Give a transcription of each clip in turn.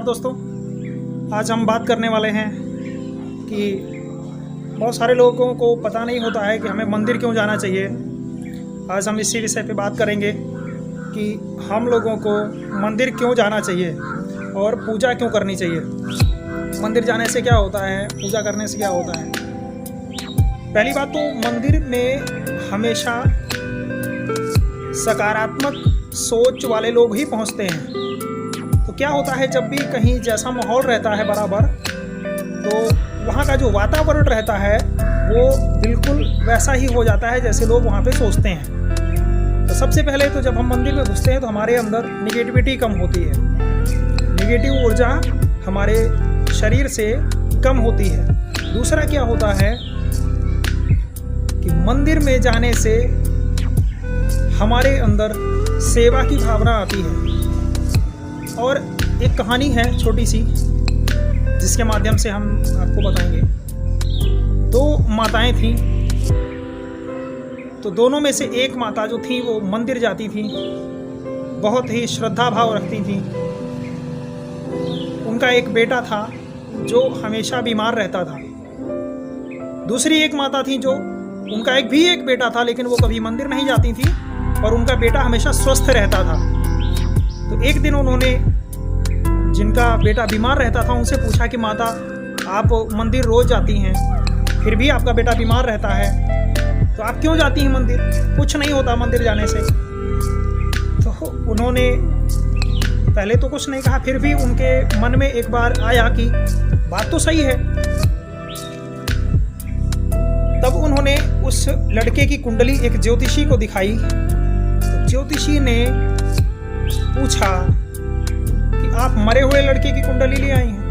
दोस्तों, आज हम बात करने वाले हैं कि बहुत सारे लोगों को पता नहीं होता है कि हमें मंदिर क्यों जाना चाहिए। आज हम इसी विषय पे बात करेंगे कि हम लोगों को मंदिर क्यों जाना चाहिए और पूजा क्यों करनी चाहिए। मंदिर जाने से क्या होता है, पूजा करने से क्या होता है। पहली बात तो मंदिर में हमेशा सकारात्मक सोच वाले लोग ही पहुंचते हैं। तो क्या होता है, जब भी कहीं जैसा माहौल रहता है बराबर, तो वहाँ का जो वातावरण रहता है वो बिल्कुल वैसा ही हो जाता है जैसे लोग वहाँ पे सोचते हैं। तो सबसे पहले तो जब हम मंदिर में घुसते हैं तो हमारे अंदर निगेटिविटी कम होती है, निगेटिव ऊर्जा हमारे शरीर से कम होती है। दूसरा क्या होता है कि मंदिर में जाने से हमारे अंदर सेवा की भावना आती है। और एक कहानी है छोटी सी, जिसके माध्यम से हम आपको बताएंगे। दो माताएं थीं, तो दोनों में से एक माता जो थी वो मंदिर जाती थी, बहुत ही श्रद्धा भाव रखती थी। उनका एक बेटा था जो हमेशा बीमार रहता था। दूसरी एक माता थी जो उनका एक बेटा था, लेकिन वो कभी मंदिर नहीं जाती थी और उनका बेटा हमेशा स्वस्थ रहता था। तो एक दिन उन्होंने, जिनका बेटा बीमार रहता था, उनसे पूछा कि माता, आप मंदिर रोज़ जाती हैं, फिर भी आपका बेटा बीमार रहता है, तो आप क्यों जाती हैं मंदिर? कुछ नहीं होता मंदिर जाने से। तो उन्होंने पहले तो कुछ नहीं कहा, फिर भी उनके मन में एक बार आया कि बात तो सही है। तब उन्होंने उस लड़के की कुंडली एक ज्योतिषी को दिखाई। तो ज्योतिषी ने पूछा कि आप मरे हुए लड़के की कुंडली ले आई हैं?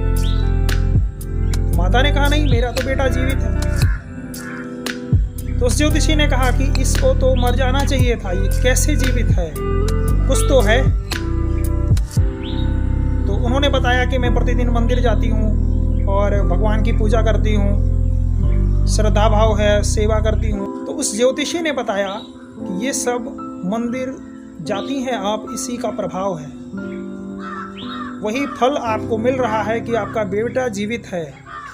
माता ने कहा, नहीं, मेरा तो बेटा जीवित है। तो उस ज्योतिषी ने कहा कि इसको तो मर जाना चाहिए था, ये कैसे जीवित है, कुछ तो है। तो उन्होंने बताया कि मैं प्रतिदिन मंदिर जाती हूँ और भगवान की पूजा करती हूँ, श्रद्धा भाव है, सेवा करती हूँ। तो उस ज्योतिषी ने बताया कि ये सब मंदिर जाती हैं आप, इसी का प्रभाव है, वही फल आपको मिल रहा है कि आपका बेटा जीवित है।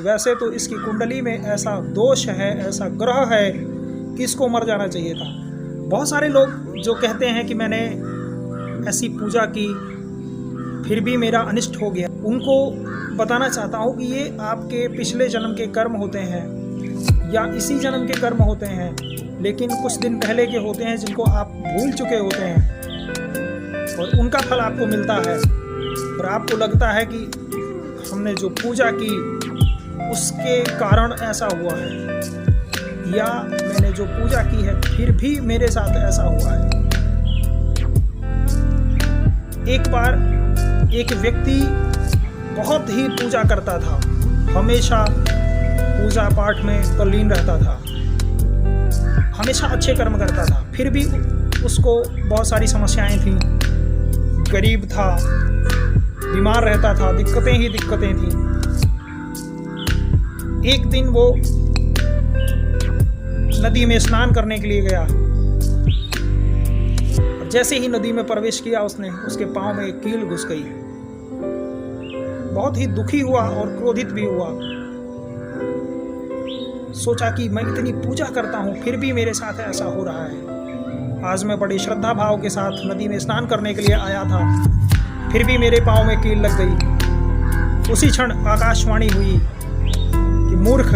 वैसे तो इसकी कुंडली में ऐसा दोष है, ऐसा ग्रह है कि इसको मर जाना चाहिए था। बहुत सारे लोग जो कहते हैं कि मैंने ऐसी पूजा की फिर भी मेरा अनिष्ट हो गया, उनको बताना चाहता हूँ कि ये आपके पिछले जन्म के कर्म होते हैं या इसी जन्म के कर्म होते हैं, लेकिन कुछ दिन पहले के होते हैं जिनको आप भूल चुके होते हैं, और उनका फल आपको मिलता है। और आपको लगता है कि हमने जो पूजा की उसके कारण ऐसा हुआ है, या मैंने जो पूजा की है फिर भी मेरे साथ ऐसा हुआ है। एक बार एक व्यक्ति बहुत ही पूजा करता था, हमेशा पूजा पाठ में तल्लीन रहता था, हमेशा अच्छे कर्म करता था, फिर भी उसको बहुत सारी समस्याएं थीं। गरीब था, बीमार रहता था, दिक्कतें ही दिक्कतें थीं। एक दिन वो नदी में स्नान करने के लिए गया। जैसे ही नदी में प्रवेश किया उसने, उसके पांव में एक कील घुस गई। बहुत ही दुखी हुआ और क्रोधित भी हुआ। सोचा कि मैं इतनी पूजा करता हूँ फिर भी मेरे साथ ऐसा हो रहा है। आज मैं बड़ी श्रद्धा भाव के साथ नदी में स्नान करने के लिए आया था, फिर भी मेरे पाँव में कील लग गई। उसी क्षण आकाशवाणी हुई कि मूर्ख,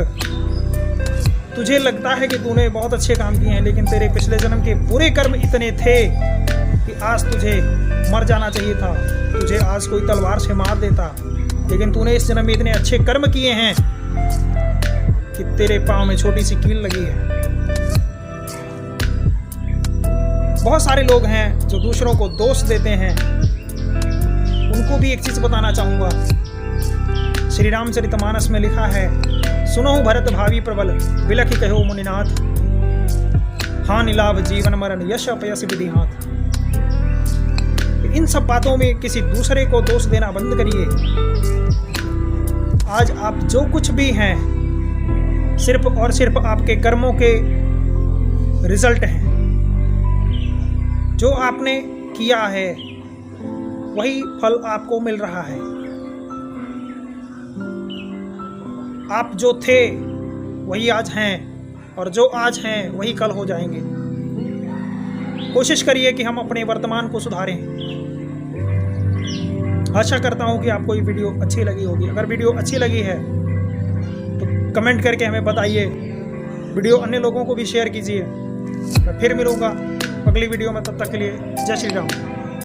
तुझे लगता है कि तूने बहुत अच्छे काम किए हैं, लेकिन तेरे पिछले जन्म के बुरे कर्म इतने थे कि आज तुझे मर जाना चाहिए था। तुझे आज कोई तलवार से मार देता, लेकिन तूने इस जन्म में इतने अच्छे कर्म किए हैं कि तेरे पाँव में छोटी सी कील लगी है। बहुत सारे लोग हैं जो दूसरों को दोष देते हैं, उनको भी एक चीज बताना चाहूंगा। श्री रामचरितमानस में लिखा है, सुनो भरत भावी प्रबल, बिलखि कहो मुनिनाथ, हानि लाभ जीवन मरण, यश अपयस विधि हाथ। इन सब बातों में किसी दूसरे को दोष देना बंद करिए। आज आप जो कुछ भी हैं, सिर्फ और सिर्फ आपके कर्मों के रिजल्ट हैं। जो आपने किया है वही फल आपको मिल रहा है। आप जो थे वही आज हैं, और जो आज हैं वही कल हो जाएंगे। कोशिश करिए कि हम अपने वर्तमान को सुधारें। आशा करता हूँ कि आपको ये वीडियो अच्छी लगी होगी। अगर वीडियो अच्छी लगी है तो कमेंट करके हमें बताइए। वीडियो अन्य लोगों को भी शेयर कीजिए। मैं फिर मिलूँगा अगली वीडियो में, तब तक के लिए जय श्री राम।